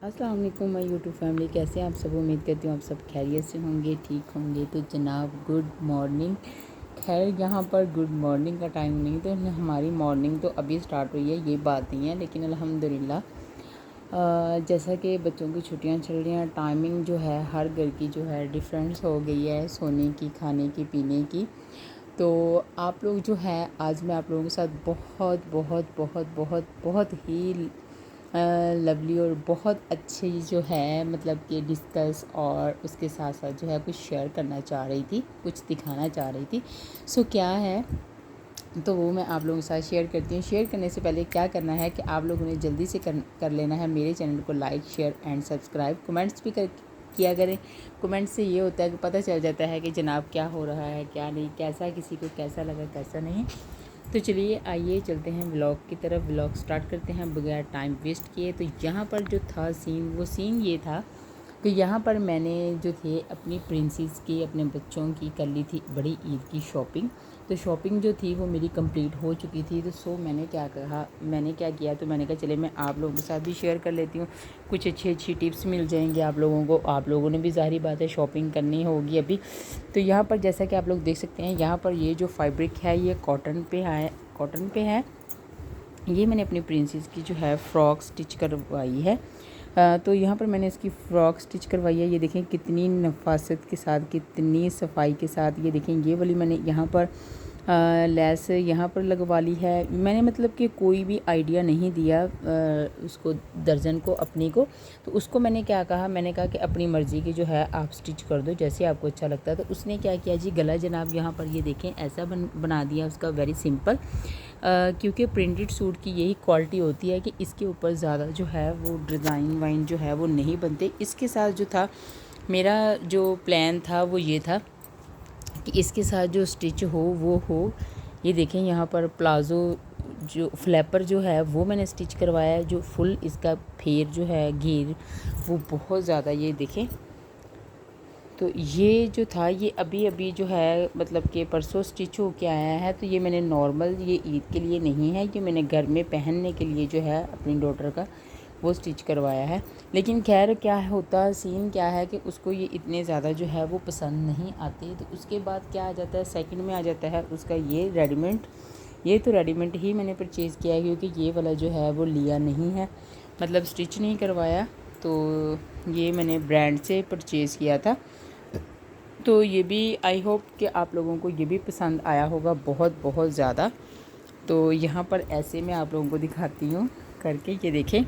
अस्सलाम वालेकुम my YouTube family, कैसे हैं आप सब। उम्मीद करती हूँ आप सब खैरियत से होंगे, ठीक होंगे। तो जनाब गुड मॉर्निंग। खैर यहाँ पर गुड मॉर्निंग का टाइम नहीं, तो हमारी मॉर्निंग तो अभी स्टार्ट हुई है, ये बात नहीं है। लेकिन अल्हम्दुलिल्लाह जैसा कि बच्चों की छुट्टियाँ चल रही हैं, टाइमिंग जो है हर घर की जो है डिफरेंस हो गई है, सोने की, खाने की, पीने की। तो आप लोग जो है, आज मैं आप लोगों के साथ बहुत बहुत बहुत बहुत बहुत ही लवली और बहुत अच्छी जो है मतलब कि डिस्कस और उसके साथ साथ जो है कुछ शेयर करना चाह रही थी, कुछ दिखाना चाह रही थी। सो क्या है, तो वो मैं आप लोगों के साथ शेयर करती हूँ। शेयर करने से पहले क्या करना है कि आप लोगों ने जल्दी से कर लेना है मेरे चैनल को like, share and subscribe. Comments भी किया करें। कमेंट से ये होता है कि पता चल जाता है कि जनाब क्या हो रहा है, क्या नहीं, कैसा किसी को कैसा लगा, कैसा नहीं। तो चलिए आइए चलते हैं व्लॉग की तरफ। व्लॉग स्टार्ट करते हैं बगैर टाइम वेस्ट किए। तो यहाँ पर जो था सीन, वो सीन ये था कि यहाँ पर मैंने जो थे अपनी प्रिंसेस की, अपने बच्चों की कर ली थी बड़ी ईद की शॉपिंग। तो शॉपिंग जो थी वो मेरी कंप्लीट हो चुकी थी। तो मैंने क्या किया, तो मैंने कहा चले मैं आप लोगों के साथ भी शेयर कर लेती हूँ। कुछ अच्छी टिप्स मिल जाएंगे आप लोगों को। आप लोगों ने भी ज़ाहिर बात है शॉपिंग करनी होगी अभी। तो यहाँ पर जैसा कि आप लोग देख सकते हैं, यहाँ पर ये जो फैब्रिक है ये कॉटन पे है। ये मैंने अपनी प्रिंसेस की जो है फ़्रॉक स्टिच करवाई है। तो यहाँ पर मैंने इसकी फ़्रॉक स्टिच करवाई है। ये देखें कितनी नफासत के साथ, कितनी सफाई के साथ। ये देखें ये वाली मैंने यहाँ पर लेस यहाँ पर लगवा ली है। मैंने मतलब कि कोई भी आइडिया नहीं दिया उसको, दर्जन को, अपनी को। तो उसको मैंने क्या कहा, मैंने कहा कि अपनी मर्ज़ी की जो है आप स्टिच कर दो जैसे आपको अच्छा लगता है। तो उसने क्या किया जी, गला जनाब यहाँ पर ये देखें ऐसा बना दिया उसका, वेरी सिंपल। क्योंकि प्रिंटेड सूट की यही क्वालिटी होती है कि इसके ऊपर ज़्यादा जो है वो डिज़ाइन वाइन जो है वो नहीं बनते। इसके साथ जो था, मेरा जो प्लान था वो ये था कि इसके साथ जो स्टिच हो वो हो। ये देखें यहाँ पर प्लाज़ो जो फ्लैपर जो है वो मैंने स्टिच करवाया है। जो फुल इसका फेर जो है, घेर, वो बहुत ज़्यादा, ये देखें। तो ये जो था ये अभी जो है मतलब कि परसों स्टिच हो के आया है। तो ये मैंने नॉर्मल, ये ईद के लिए नहीं है, ये मैंने घर में पहनने के लिए जो है अपनी डॉटर का वो स्टिच करवाया है। लेकिन खैर क्या होता, सीन क्या है कि उसको ये इतने ज़्यादा जो है वो पसंद नहीं आते। तो उसके बाद क्या आ जाता है, सेकंड में आ जाता है उसका ये रेडीमेड। ये तो रेडीमेड ही मैंने परचेज़ किया है, क्योंकि ये वाला जो है वो लिया नहीं है, मतलब स्टिच नहीं करवाया। तो ये मैंने ब्रांड से परचेज़ किया था। तो ये भी आई होप कि आप लोगों को ये भी पसंद आया होगा बहुत बहुत ज़्यादा। तो यहाँ पर ऐसे मैं आप लोगों को दिखाती हूँ करके, ये देखें।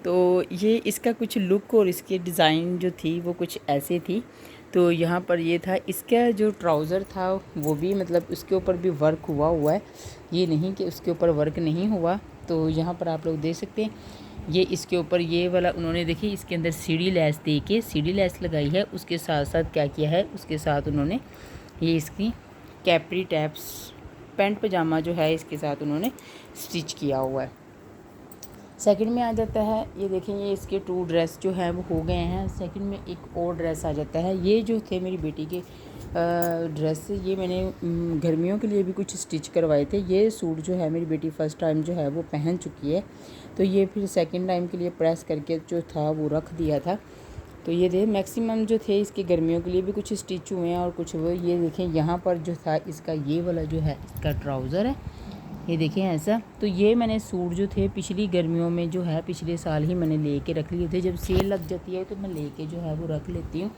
तो ये इसका कुछ लुक और इसकी डिज़ाइन जो थी वो कुछ ऐसे थी। तो यहाँ पर ये था, इसका जो ट्राउज़र था वो भी मतलब उसके ऊपर भी वर्क हुआ है, ये नहीं कि उसके ऊपर वर्क नहीं हुआ। तो यहाँ पर आप लोग देख सकते हैं, ये इसके ऊपर ये वाला उन्होंने देखिए इसके अंदर सीढ़ी लेस दे के सीढ़ी लेस लगाई है। उसके साथ साथ क्या किया है, उसके साथ उन्होंने ये इसकी कैप्री टैप्स पैंट पजामा जो है इसके साथ उन्होंने स्टिच किया हुआ है। सेकंड में आ जाता है, ये देखें, ये इसके 2 ड्रेस जो है वो हो गए हैं। सेकंड में एक और ड्रेस आ जाता है। ये जो थे मेरी बेटी के ड्रेस, ये मैंने गर्मियों के लिए भी कुछ स्टिच करवाए थे। ये सूट जो है मेरी बेटी फ़र्स्ट टाइम जो है वो पहन चुकी है। तो ये फिर सेकंड टाइम के लिए प्रेस करके जो था वो रख दिया था। तो ये मैक्सिमम जो थे इसके गर्मियों के लिए भी कुछ स्टिच हुए हैं और कुछ वो, ये देखें यहाँ पर जो था इसका ये वाला जो है इसका ट्राउज़र है, ये देखें ऐसा। तो ये मैंने सूट जो थे पिछली गर्मियों में जो है पिछले साल ही मैंने लेके रख लिए थे। जब सेल लग जाती है तो मैं लेके जो है वो रख लेती हूँ।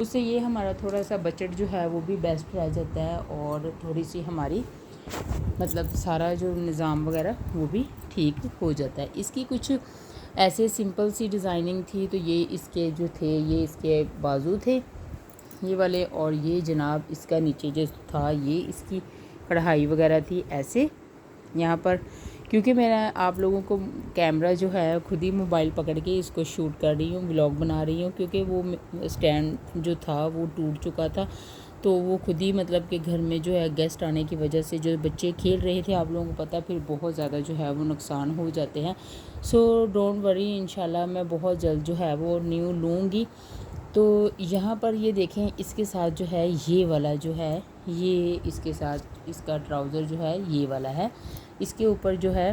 उससे ये हमारा थोड़ा सा बजट जो है वो भी बेस्ट रह जाता है और थोड़ी सी हमारी मतलब सारा जो निज़ाम वगैरह वो भी ठीक हो जाता है। इसकी कुछ ऐसे सिंपल सी डिज़ाइनिंग थी। तो ये इसके जो थे, ये इसके बाजू थे ये वाले, और ये जनाब इसका नीचे जो था ये इसकी कढ़ाई वगैरह थी ऐसे यहाँ पर। क्योंकि मैं आप लोगों को कैमरा जो है खुद ही मोबाइल पकड़ के इसको शूट कर रही हूँ, व्लॉग बना रही हूँ, क्योंकि वो स्टैंड जो था वो टूट चुका था। तो वो खुद ही मतलब कि घर में जो है गेस्ट आने की वजह से जो बच्चे खेल रहे थे, आप लोगों को पता, फिर बहुत ज़्यादा जो है वो नुकसान हो जाते हैं। सो डोंट वरी, इंशाल्लाह मैं बहुत जल्द जो है वो न्यू लूँगी। तो यहाँ पर ये देखें इसके साथ जो है ये वाला जो है, ये इसके साथ इसका ट्राउज़र जो है ये वाला है। इसके ऊपर जो है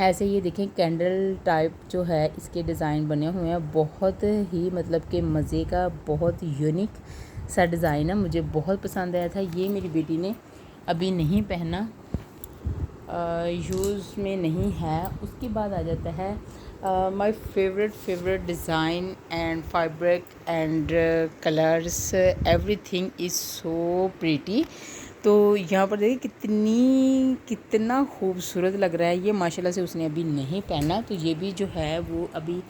ऐसे ये देखें कैंडल टाइप जो है इसके डिज़ाइन बने हुए हैं, बहुत ही मतलब कि मज़े का, बहुत यूनिक सा डिज़ाइन है, मुझे बहुत पसंद आया था। ये मेरी बेटी ने अभी नहीं पहना, यूज़ में नहीं है। उसके बाद आ जाता है my favourite design and fabric and colours, everything is so pretty. तो यहाँ पर देखिए कितना खूबसूरत लग रहा है ये, माशाल्लाह से उसने अभी नहीं पहना। तो ये भी जो है वो अभी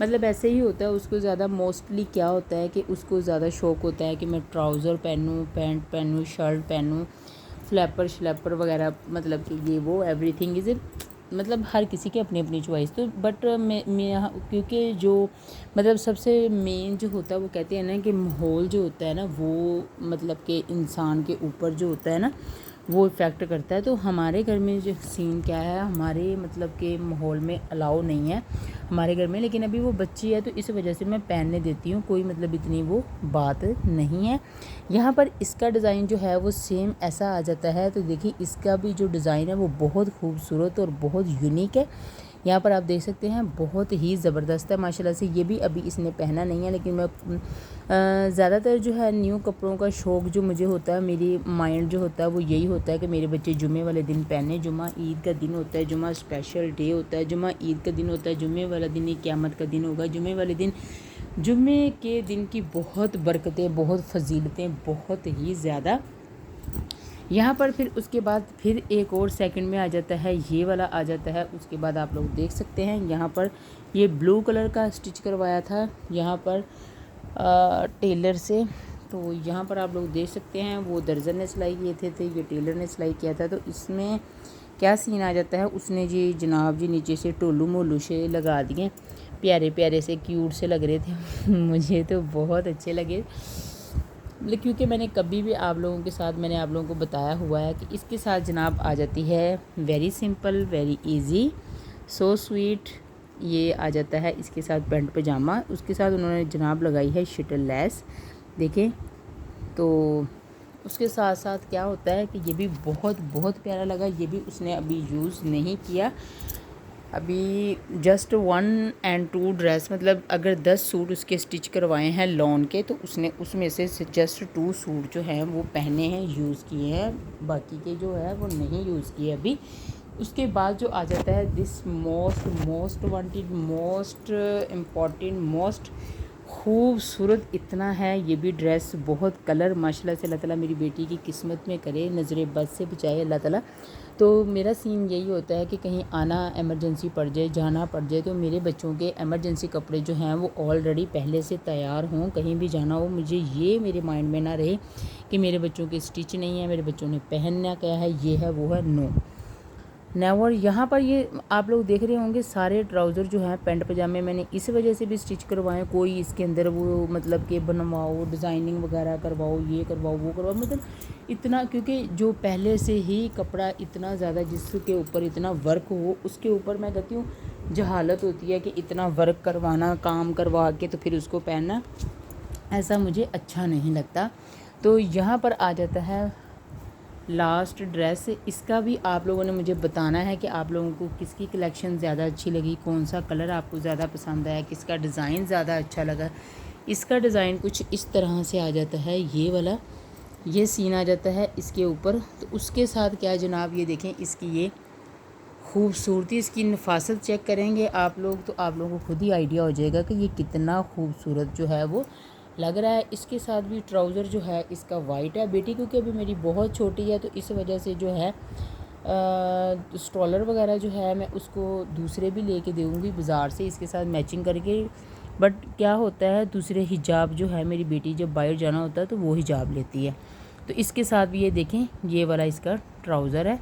मतलब ऐसे ही होता है, उसको ज़्यादा मोस्टली क्या होता है कि उसको ज़्यादा शौक़ होता है कि मैं ट्राउज़र पहनूँ, पैंट पहनूँ, शर्ट पहनूँ, फ्लैपर वगैरह, मतलब कि ये वो एवरीथिंग इज़ मतलब हर किसी की अपनी अपनी चॉइस। तो बट मैं यहाँ क्योंकि जो मतलब सबसे मेन जो होता है वो कहते हैं ना कि माहौल जो होता है ना वो मतलब कि इंसान के ऊपर जो होता है ना वो इफ़ेक्ट करता है। तो हमारे घर में जो सीन क्या है, हमारे मतलब के माहौल में अलाउ नहीं है हमारे घर में, लेकिन अभी वो बच्ची है तो इस वजह से मैं पहनने देती हूँ, कोई मतलब इतनी वो बात नहीं है। यहाँ पर इसका डिज़ाइन जो है वो सेम ऐसा आ जाता है। तो देखिए इसका भी जो डिज़ाइन है वो बहुत खूबसूरत और बहुत यूनिक है। यहाँ पर आप देख सकते हैं बहुत ही ज़बरदस्त है माशाल्लाह से। ये भी अभी इसने पहना नहीं है, लेकिन मैं ज़्यादातर जो है न्यू कपड़ों का शौक़ जो मुझे होता है, मेरी माइंड जो होता है वो यही होता है कि मेरे बच्चे जुम्मे वाले दिन पहने। जुम्मा ईद का दिन होता है, जुम्मा स्पेशल डे होता है, जुम्मा ईद का दिन होता है, जुम्मे वाला दिन ही क़यामत का दिन होगा। जुम्मे वाले दिन, जुम्मे के दिन की बहुत बरकतें, बहुत फजीलतें, बहुत ही ज़्यादा। यहाँ पर फिर उसके बाद फिर एक और सेकंड में आ जाता है, ये वाला आ जाता है। उसके बाद आप लोग देख सकते हैं यहाँ पर ये ब्लू कलर का स्टिच करवाया था यहाँ पर टेलर से। तो यहाँ पर आप लोग देख सकते हैं वो दर्जन ने सिलाई किए थे ये टेलर ने सिलाई किया था। तो इसमें क्या सीन आ जाता है, उसने जी जनाब जी नीचे से टोलू मोलू से लगा दिए, प्यारे प्यारे से क्यूट से लग रहे थे मुझे तो बहुत अच्छे लगे। क्योंकि मैंने कभी भी आप लोगों के साथ मैंने आप लोगों को बताया हुआ है कि इसके साथ जनाब आ जाती है very simple, very easy, so sweet. ये आ जाता है इसके साथ पैंट पजामा, उसके साथ उन्होंने जनाब लगाई है शटल लेस, देखें। तो उसके साथ साथ क्या होता है कि ये भी बहुत बहुत प्यारा लगा। ये भी उसने अभी यूज़ नहीं किया, अभी जस्ट 1 और 2 ड्रेस, मतलब अगर 10 सूट उसके स्टिच करवाए हैं लॉन के तो उसने उसमें से जस्ट 2 सूट जो हैं वो पहने हैं, यूज़ किए हैं, बाकी के जो है वो नहीं यूज़ किए अभी। उसके बाद जो आ जाता है this most wanted, most important, most खूबसूरत इतना है ये भी ड्रेस, बहुत कलर माशाल्लाह से। अल्लाह ताला मेरी बेटी की किस्मत में करे, नज़र बद से बचाए अल्लाह ताला। तो मेरा सीन यही होता है कि कहीं आना एमरजेंसी पड़ जाए, जाना पड़ जाए, तो मेरे बच्चों के एमरजेंसी कपड़े जो हैं वो ऑलरेडी पहले से तैयार हों, कहीं भी जाना हो मुझे ये मेरे माइंड में ना रहे कि मेरे बच्चों के स्टिच नहीं है, मेरे बच्चों ने पहनना क्या है, ये है वो है, नो नेवर। यहाँ पर ये आप लोग देख रहे होंगे सारे ट्राउज़र जो हैं पैंट पजामे मैंने इस वजह से भी स्टिच करवाएं, कोई इसके अंदर वो मतलब कि बनवाओ, डिज़ाइनिंग वगैरह करवाओ, ये करवाओ वो करवाओ, मतलब इतना, क्योंकि जो पहले से ही कपड़ा इतना ज़्यादा जिसके ऊपर इतना वर्क हो, उसके ऊपर मैं कहती हूँ जहालत होती है कि इतना वर्क करवाना, काम करवा के तो फिर उसको पहनना, ऐसा मुझे अच्छा नहीं लगता। तो यहाँ पर आ जाता है लास्ट ड्रेस। इसका भी आप लोगों ने मुझे बताना है कि आप लोगों को किसकी कलेक्शन ज़्यादा अच्छी लगी, कौन सा कलर आपको ज़्यादा पसंद आया, किसका डिज़ाइन ज़्यादा अच्छा लगा। इसका डिज़ाइन कुछ इस तरह से आ जाता है, ये वाला ये सीन आ जाता है इसके ऊपर। तो उसके साथ क्या जनाब, ये देखें इसकी ये खूबसूरती, इसकी नफासत चेक करेंगे आप लोग तो आप लोगों को खुद ही आइडिया हो जाएगा कि ये कितना खूबसूरत जो है वो लग रहा है। इसके साथ भी ट्राउज़र जो है इसका वाइट है, बेटी क्योंकि अभी मेरी बहुत छोटी है तो इस वजह से जो है स्ट्रॉलर वगैरह जो है मैं उसको दूसरे भी लेके दूँगी बाज़ार से इसके साथ मैचिंग करके। बट क्या होता है दूसरे हिजाब जो है मेरी बेटी जब बाहर जाना होता है तो वो हिजाब लेती है। तो इसके साथ भी ये देखें ये वाला इसका ट्राउज़र है।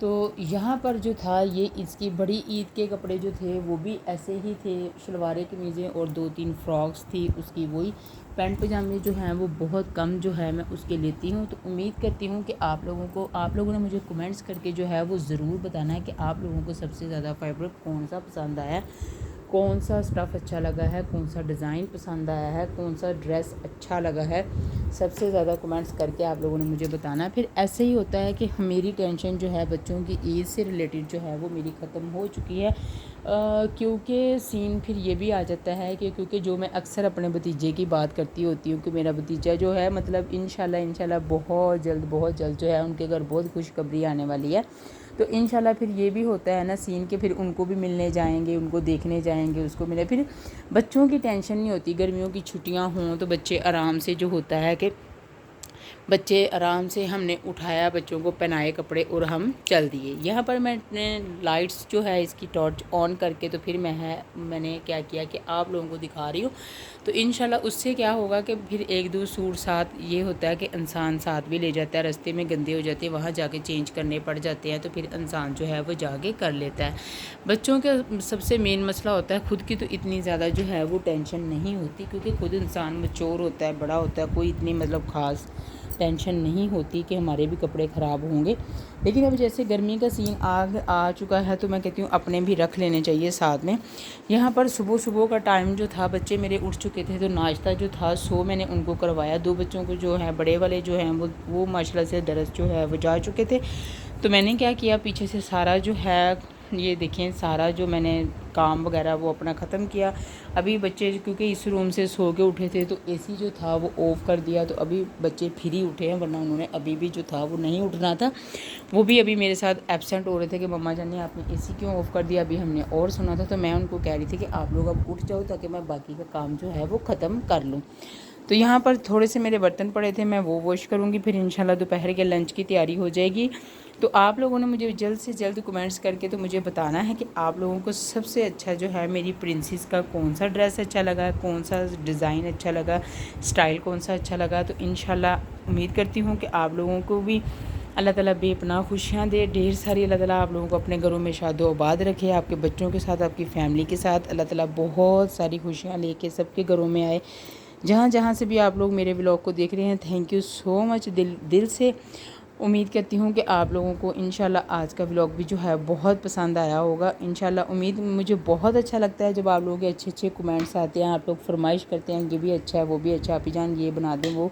तो यहाँ पर जो था ये इसकी बड़ी ईद के कपड़े जो थे वो भी ऐसे ही थे, शलवारें कमीज़ें और 2-3 फ्रॉक्स थी उसकी, वही पैंट पजामे जो हैं वो बहुत कम जो है मैं उसके लेती हूँ। तो उम्मीद करती हूँ कि आप लोगों ने मुझे कमेंट्स करके जो है वो ज़रूर बताना है कि आप लोगों को सबसे ज़्यादा फैब्रिक कौन सा पसंद आया, कौन सा स्टफ़ अच्छा लगा है, कौन सा डिज़ाइन पसंद आया है, कौन सा ड्रेस अच्छा लगा है, सबसे ज़्यादा कमेंट्स करके आप लोगों ने मुझे बताना है। फिर ऐसे ही होता है कि मेरी टेंशन जो है बच्चों की ईद से रिलेटेड जो है वो मेरी ख़त्म हो चुकी है, क्योंकि सीन फिर ये भी आ जाता है कि क्योंकि जो मैं अक्सर अपने भतीजे की बात करती होती हूँ कि मेरा भतीजा जो है मतलब इंशाल्लाह बहुत जल्द जो है उनके घर बहुत खुशखबरी आने वाली है। तो इंशाल्लाह फिर ये भी होता है ना सीन के फिर उनको भी मिलने जाएंगे, उनको देखने जाएंगे, उसको मिले। फिर बच्चों की टेंशन नहीं होती, गर्मियों की छुट्टियां हों तो बच्चे आराम से जो होता है कि बच्चे आराम से हमने उठाया, बच्चों को पहनाए कपड़े और हम चल दिए। यहाँ पर मैंने लाइट्स जो है इसकी टॉर्च ऑन करके तो फिर मैंने क्या किया कि आप लोगों को दिखा रही हूँ। तो इंशाल्लाह उससे क्या होगा कि फिर एक दो सूट साथ ये होता है कि इंसान साथ भी ले जाता है, रास्ते में गंदे हो जाते हैं वहाँ जाके चेंज करने पड़ जाते हैं, तो फिर इंसान जो है वो जाके कर लेता है। बच्चों का सबसे मेन मसला होता है, खुद की तो इतनी ज़्यादा जो है वो टेंशन नहीं होती क्योंकि खुद इंसान मैच्योर होता है, बड़ा होता है, कोई इतनी मतलब ख़ास टेंशन नहीं होती कि हमारे भी कपड़े ख़राब होंगे। लेकिन अब जैसे गर्मी का सीन आ चुका है तो मैं कहती हूँ अपने भी रख लेने चाहिए साथ में। यहाँ पर सुबह का टाइम जो था बच्चे मेरे उठ चुके थे तो नाश्ता जो था सो मैंने उनको करवाया। 2 बच्चों को जो है बड़े वाले जो हैं वो माशाल्लाह से दरस जो है वो जा चुके थे। तो मैंने क्या किया, पीछे से सारा जो है ये देखें सारा जो मैंने काम वगैरह वो अपना ख़त्म किया। अभी बच्चे क्योंकि इस रूम से सो के उठे थे तो एसी जो था वो ऑफ़ कर दिया, तो अभी बच्चे फ्री उठे हैं, वरना उन्होंने अभी भी जो था वो नहीं उठना था। वो भी अभी मेरे साथ एब्सेंट हो रहे थे कि मम्मा जान ने आपने एसी क्यों ऑफ़ कर दिया, अभी हमने और सुना था। तो मैं उनको कह रही थी कि आप लोग अब उठ जाओ ताकि मैं बाकी का काम जो है वो ख़त्म कर लूँ। तो यहाँ पर थोड़े से मेरे बर्तन पड़े थे, मैं वो वॉश करूँगी, फिर इंशाल्लाह दोपहर के लंच की तैयारी हो जाएगी। तो आप लोगों ने मुझे जल्द से जल्द कमेंट्स करके तो मुझे बताना है कि आप लोगों को सबसे अच्छा जो है मेरी प्रिंसेस का कौन सा ड्रेस अच्छा लगा, कौन सा डिज़ाइन अच्छा लगा, स्टाइल कौन सा अच्छा लगा। तो इंशाल्लाह उम्मीद करती हूँ कि आप लोगों को भी अल्लाह ताला बेपनाह खुशियाँ दे, ढेर सारी अल्लाह ताला आप लोगों को अपने घरों में शादो आबाद रखे, आपके बच्चों के साथ, आपकी फ़ैमिली के साथ अल्लाह ताला बहुत सारी खुशियाँ लेके सबके घरों में आए। जहाँ से भी आप लोग मेरे व्लॉग को देख रहे हैं, थैंक यू सो मच दिल से। उम्मीद करती हूँ कि आप लोगों को इंशाल्लाह आज का व्लॉग भी जो है बहुत पसंद आया होगा। इंशाल्लाह मुझे बहुत अच्छा लगता है जब आप लोगों के अच्छे कमेंट्स आते हैं, आप लोग फरमाइश करते हैं ये भी अच्छा है वो भी अच्छा, आप जान ये बना दें, वो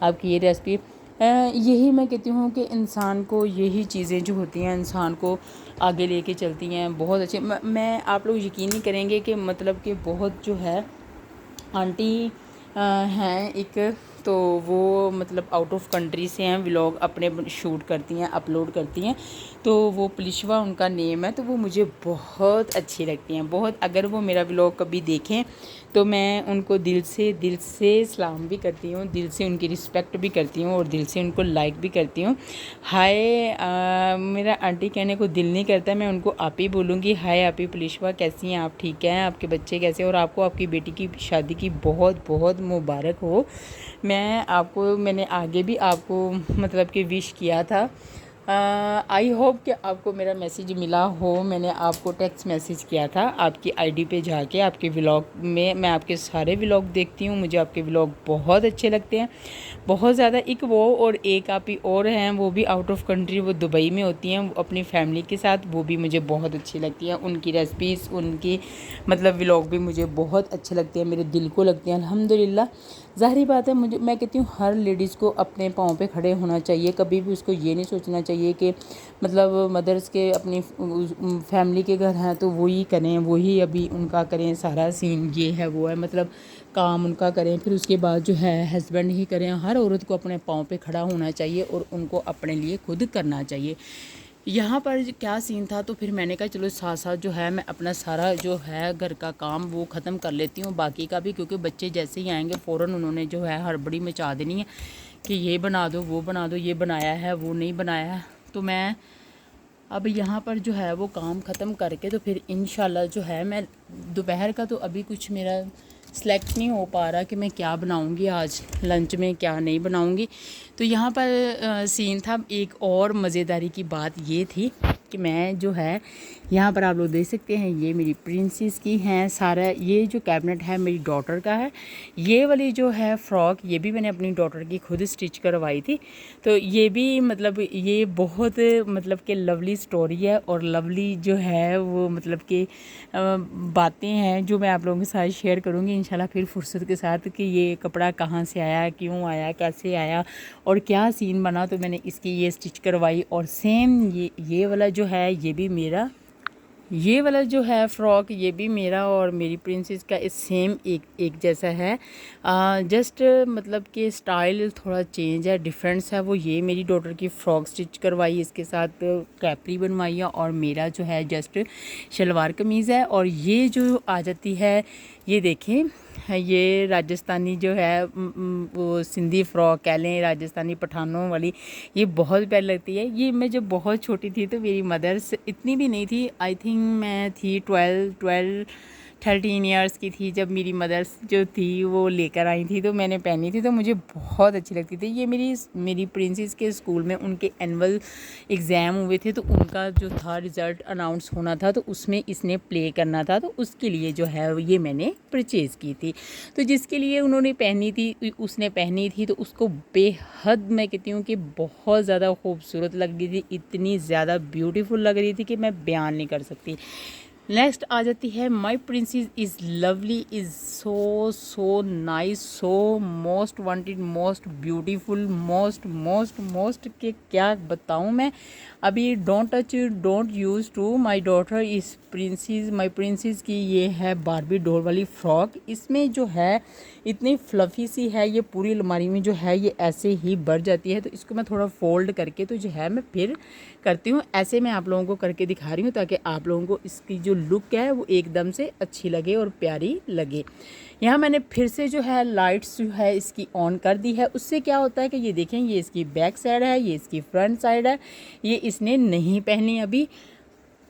आपकी ये रेसिपी। यही मैं कहती हूँ कि इंसान को यही चीज़ें जो होती हैं इंसान को आगे लेके चलती हैं बहुत अच्छे। मैं आप लोग यकीन नहीं करेंगे कि मतलब कि बहुत जो है आंटी हैं एक, तो वो मतलब आउट ऑफ कंट्री से हैं, व्लॉग अपने शूट करती हैं, अपलोड करती हैं। तो वो पुलिशवा उनका नेम है, तो वो मुझे बहुत अच्छी लगती हैं बहुत। अगर वो मेरा व्लॉग कभी देखें तो मैं उनको दिल से सलाम भी करती हूँ, दिल से उनकी रिस्पेक्ट भी करती हूँ और दिल से उनको लाइक भी करती हूँ। हाय मेरा आंटी कहने को दिल नहीं करता, मैं उनको आप ही बोलूँगी। हाय आपी पुलिशवा, कैसी हैं आप, ठीक हैं, आपके बच्चे कैसे, और आपको आपकी बेटी की शादी की बहुत बहुत मुबारक हो। मैंने आगे भी आपको मतलब कि विश किया था। आई होप कि आपको मेरा मैसेज मिला हो। मैंने आपको टेक्स्ट मैसेज किया था आपकी आईडी पे जाके, आपके व्लॉग में मैं आपके सारे व्लॉग देखती हूँ, मुझे आपके व्लॉग बहुत अच्छे लगते हैं बहुत ज़्यादा। एक वो और एक आप ही और हैं, वो भी आउट ऑफ कंट्री, वो दुबई में होती हैं अपनी फैमिली के साथ, वो भी मुझे बहुत अच्छी लगती हैं। उनकी रेसिपीज़ उनकी मतलब व्लॉग भी मुझे बहुत अच्छे लगते हैं, मेरे दिल को लगते हैं अल्हम्दुलिल्लाह। ज़ाहिर बात है मैं कहती हूँ हर लेडीज़ को अपने पाँव पे खड़े होना चाहिए। कभी भी उसको ये नहीं सोचना चाहिए कि मतलब मदर्स के अपनी फैमिली के घर हैं तो वही करें, वही अभी उनका करें, सारा सीन ये है वो है, मतलब काम उनका करें फिर उसके बाद जो है हस्बैंड ही करें। हर औरत को अपने पाँव पे खड़ा होना चाहिए और उनको अपने लिए खुद करना चाहिए। यहाँ पर क्या सीन था, तो फिर मैंने कहा चलो साथ साथ जो है मैं अपना सारा जो है घर का काम वो ख़त्म कर लेती हूँ, बाकी का भी, क्योंकि बच्चे जैसे ही आएंगे फ़ौरन उन्होंने जो है हड़बड़ी मचा देनी है कि ये बना दो वो बना दो, ये बनाया है वो नहीं बनाया है। तो मैं अब यहाँ पर जो है वो काम ख़त्म करके तो फिर इंशाल्लाह जो है मैं दोपहर का तो अभी कुछ मेरा सेलेक्ट नहीं हो पा रहा कि मैं क्या बनाऊंगी आज लंच में, क्या नहीं बनाऊंगी। तो यहाँ पर सीन था एक और मज़ेदारी की बात ये थी कि मैं जो है यहाँ पर आप लोग देख सकते हैं ये मेरी प्रिंसेस की हैं। सारा ये जो कैबिनेट है मेरी डॉटर का है। ये वाली जो है फ़्रॉक ये भी मैंने अपनी डॉटर की खुद स्टिच करवाई थी। तो ये भी मतलब ये बहुत मतलब कि लवली स्टोरी है और लवली जो है वो मतलब कि बातें हैं जो मैं आप लोगों के साथ शेयर करूँगी इंशाल्लाह फिर फुर्सत के साथ कि ये कपड़ा कहाँ से आया, क्यों आया, कैसे आया और क्या सीन बना। तो मैंने इसकी ये स्टिच करवाई और सेम ये वाला जो है ये भी मेरा, ये वाला जो है फ़्रॉक ये भी मेरा और मेरी प्रिंसेस का सेम एक जैसा है। जस्ट मतलब कि स्टाइल थोड़ा चेंज है, डिफरेंस है। वो ये मेरी डॉटर की फ़्रॉक स्टिच करवाई, इसके साथ कैपरी बनवाई है और मेरा जो है जस्ट शलवार कमीज़ है। और ये जो आ जाती है ये देखें, ये राजस्थानी जो है वो सिंधी फ़्रॉक कह लें, राजस्थानी पठानों वाली, ये बहुत प्यारी लगती है। ये मैं जब बहुत छोटी थी तो मेरी मदर्स इतनी भी नहीं थी, आई थिंक मैं थी 13 ईयर्स की थी जब मेरी मदर्स जो थी वो लेकर आई थी तो मैंने पहनी थी तो मुझे बहुत अच्छी लगती थी। ये मेरी प्रिंसेस के स्कूल में उनके एनुअल एग्ज़ाम हुए थे तो उनका जो था रिज़ल्ट अनाउंस होना था तो उसमें इसने प्ले करना था तो उसके लिए जो है ये मैंने परचेज़ की थी। तो जिसके लिए उन्होंने पहनी थी उसने पहनी थी तो उसको बेहद मैं कहती हूँ कि बहुत ज़्यादा खूबसूरत लग रही थी, इतनी ज़्यादा ब्यूटीफुल लग रही थी कि मैं बयान नहीं कर सकती। नेक्स्ट आ जाती है my princess is lovely, is so nice, so most wanted, most beautiful, most के क्या बताऊँ मैं। अभी don't touch, don't use to my daughter is princess, my princess की ये है बारबी डॉल वाली फ़्रॉक। इसमें जो है इतनी फ्लफ़ी सी है, ये पूरी अलमारी में जो है ये ऐसे ही बढ़ जाती है। तो इसको मैं थोड़ा फ़ोल्ड करके तो जो है मैं फिर करती हूँ। ऐसे मैं आप लोगों को करके दिखा रही हूँ ताकि आप लोगों को इसकी जो लुक है वो एकदम से अच्छी लगे और प्यारी लगे। यहाँ मैंने फिर से जो है लाइट्स जो है इसकी ऑन कर दी है। उससे क्या होता है कि ये देखें, ये इसकी बैक साइड है, ये इसकी फ्रंट साइड है, ये इसने नहीं पहनी अभी।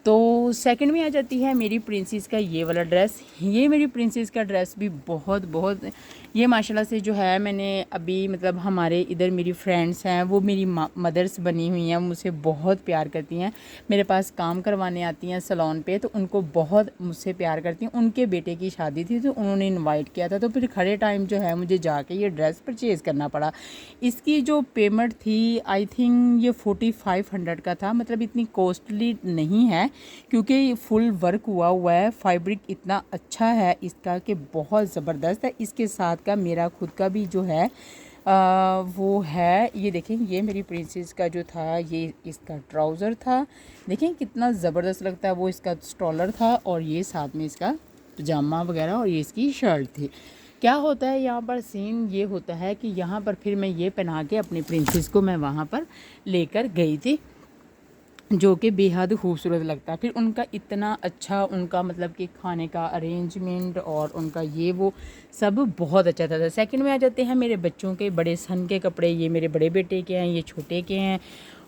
तो सेकंड में आ जाती है मेरी प्रिंसेस का ये वाला ड्रेस। ये मेरी प्रिंसेस का ड्रेस भी बहुत ये माशाल्लाह से जो है मैंने अभी मतलब हमारे इधर मेरी फ्रेंड्स हैं वो मेरी मदर्स बनी हुई हैं, मुझसे बहुत प्यार करती हैं, मेरे पास काम करवाने आती हैं सैलून पे तो उनको बहुत मुझसे प्यार करती हैं। उनके बेटे की शादी थी तो उन्होंने इन्वाइट किया था तो फिर खड़े टाइम जो है मुझे जाके ये ड्रेस परचेज़ करना पड़ा। इसकी जो पेमेंट थी आई थिंक ये 4500 का था, मतलब इतनी कॉस्टली नहीं है क्योंकि फुल वर्क हुआ है। फैब्रिक इतना अच्छा है इसका कि बहुत ज़बरदस्त है। इसके साथ का मेरा खुद का भी जो है वो है, ये देखें, ये मेरी प्रिंसेस का जो था ये इसका ट्राउज़र था, देखें कितना ज़बरदस्त लगता है। वो इसका स्टॉलर था और ये साथ में इसका पजामा वगैरह और ये इसकी शर्ट थी। क्या होता है यहाँ पर सीन ये होता है कि यहाँ पर फिर मैं ये पहना के अपनी प्रिंसेस को मैं वहाँ पर लेकर गई थी जो कि बेहद खूबसूरत लगता है। फिर उनका इतना अच्छा उनका मतलब कि खाने का अरेंजमेंट और उनका ये वो सब बहुत अच्छा था। सेकंड में आ जाते हैं मेरे बच्चों के बड़े सन के कपड़े। ये मेरे बड़े बेटे के हैं, ये छोटे के हैं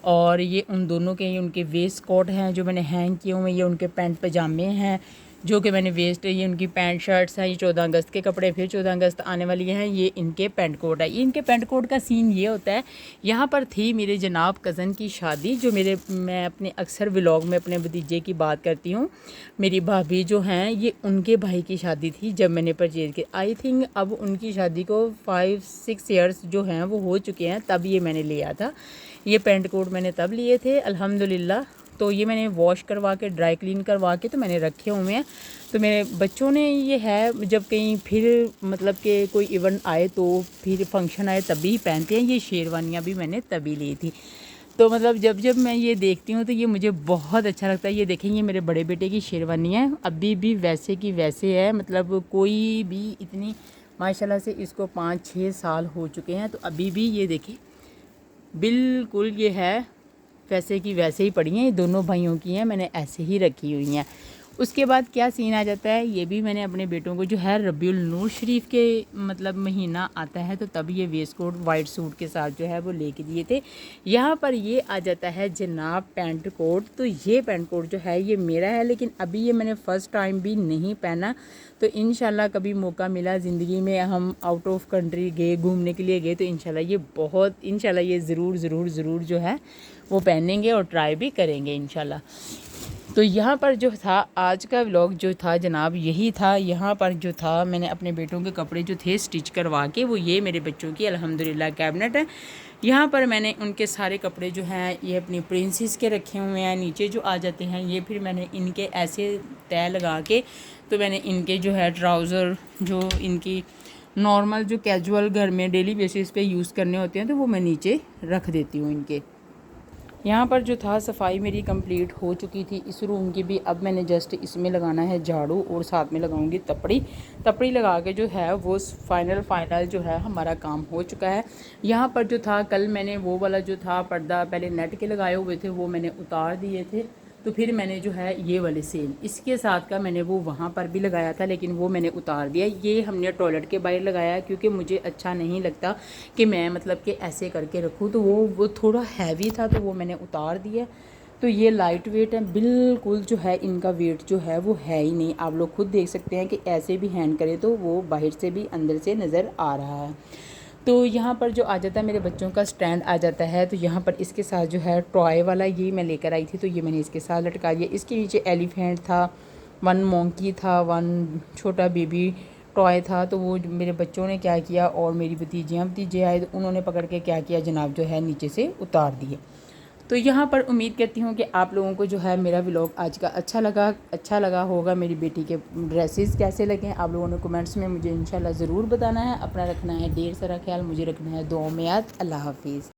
और ये उन दोनों के, ये उनके वेस्ट कोट हैं जो मैंने हैंग किए हुए, ये उनके पैंट पजामे हैं जो कि मैंने वेस्ट, ये उनकी पैंट शर्ट्स हैं। ये 14 अगस्त के कपड़े, फिर 14 अगस्त आने वाली हैं, ये इनके पैंट कोट है। ये इनके पैंट कोट का सीन ये होता है, यहाँ पर थी मेरे जनाब कज़न की शादी जो मैं अपने अक्सर व्लॉग में अपने भतीजे की बात करती हूँ। मेरी भाभी जो हैं ये उनके भाई की शादी थी जब मैंने परचेज़ की। आई थिंक अब उनकी शादी को 5-6 ईयर्स जो हैं वो हो चुके हैं, तब ये मैंने लिया था। ये पैंट कोट मैंने तब लिए थे अल्हम्दुलिल्लाह। तो ये मैंने वॉश करवा के ड्राई क्लीन करवा के तो मैंने रखे हुए हैं। तो मेरे बच्चों ने ये है जब कहीं फिर मतलब कि कोई इवेंट आए तो फिर फंक्शन आए तभी पहनते हैं। ये शेरवानियाँ भी मैंने तभी ली थी। तो मतलब जब मैं ये देखती हूँ तो ये मुझे बहुत अच्छा लगता है। ये देखें, ये मेरे बड़े बेटे की शेरवानी है, अभी भी वैसे की वैसे है, मतलब कोई भी इतनी माशाल्लाह से इसको 5-6 साल हो चुके हैं तो अभी भी ये देखें बिल्कुल ये है वैसे की वैसे ही पड़ी हैं। ये दोनों भाइयों की हैं, मैंने ऐसे ही रखी हुई हैं। उसके बाद क्या सीन आ जाता है, ये भी मैंने अपने बेटों को जो है रबीउल नूर शरीफ के मतलब महीना आता है तो तब ये वेस्ट कोट वाइट सूट के साथ जो है वो लेके दिए थे। यहाँ पर ये आ जाता है जनाब पैंट कोट। तो ये पैंट कोट जो है ये मेरा है, लेकिन अभी ये मैंने फ़र्स्ट टाइम भी नहीं पहना। तो इंशाल्लाह कभी मौका मिला ज़िंदगी में, हम आउट ऑफ कंट्री गए, घूमने के लिए गए तो इंशाल्लाह ये ज़रूर जो है वो पहनेंगे और ट्राई भी करेंगे इंशाल्लाह। तो यहाँ पर जो था आज का व्लॉग जो था जनाब यही था। यहाँ पर जो था मैंने अपने बेटों के कपड़े जो थे स्टिच करवा के, वो ये मेरे बच्चों की अल्हम्दुलिल्लाह कैबिनेट है। यहाँ पर मैंने उनके सारे कपड़े जो हैं ये अपनी प्रिंसेस के रखे हुए हैं। नीचे जो आ जाते हैं ये फिर मैंने इनके ऐसे तय लगा के, तो मैंने इनके जो है ट्राउज़र जो इनकी नॉर्मल जो कैजुअल घर में डेली बेसिस पे यूज़ करने होते हैं, तो वो मैं नीचे रख देती हूँ इनके। यहाँ पर जो था सफाई मेरी कंप्लीट हो चुकी थी इस रूम की भी। अब मैंने जस्ट इसमें लगाना है झाड़ू और साथ में लगाऊंगी तपड़ी लगा के जो है वो फाइनल जो है हमारा काम हो चुका है। यहाँ पर जो था कल मैंने वो वाला जो था पर्दा पहले नेट के लगाए हुए थे वो मैंने उतार दिए थे, तो फिर मैंने जो है ये वाले सेम इसके साथ का मैंने वो वहाँ पर भी लगाया था, लेकिन वो मैंने उतार दिया। ये हमने टॉयलेट के बाहर लगाया क्योंकि मुझे अच्छा नहीं लगता कि मैं मतलब कि ऐसे करके रखूँ, तो वो थोड़ा हैवी था तो वो मैंने उतार दिया। तो ये लाइट वेट है बिल्कुल, जो है इनका वेट जो है वो है ही नहीं। आप लोग खुद देख सकते हैं कि ऐसे भी हैंड करें तो वो बाहर से भी अंदर से नज़र आ रहा है। तो यहाँ पर जो आ जाता है मेरे बच्चों का स्टैंड आ जाता है, तो यहाँ पर इसके साथ जो है टॉय वाला ये मैं लेकर आई थी, तो ये मैंने इसके साथ लटका दिया। इसके नीचे एलिफेंट था, वन मोंकी था, वन छोटा बेबी टॉय था। तो वो मेरे बच्चों ने क्या किया और मेरी भतीजे आए तो उन्होंने पकड़ के क्या किया जनाब जो है नीचे से उतार दिए। तो यहाँ पर उम्मीद करती हूँ कि आप लोगों को जो है मेरा व्लॉग आज का अच्छा लगा होगा। मेरी बेटी के ड्रेसेस कैसे लगे आप लोगों ने कमेंट्स में मुझे इंशाल्लाह ज़रूर बताना है। अपना रखना है ढेर सारा ख्याल, मुझे रखना है दुआओं में याद। अल्लाह हाफिज़।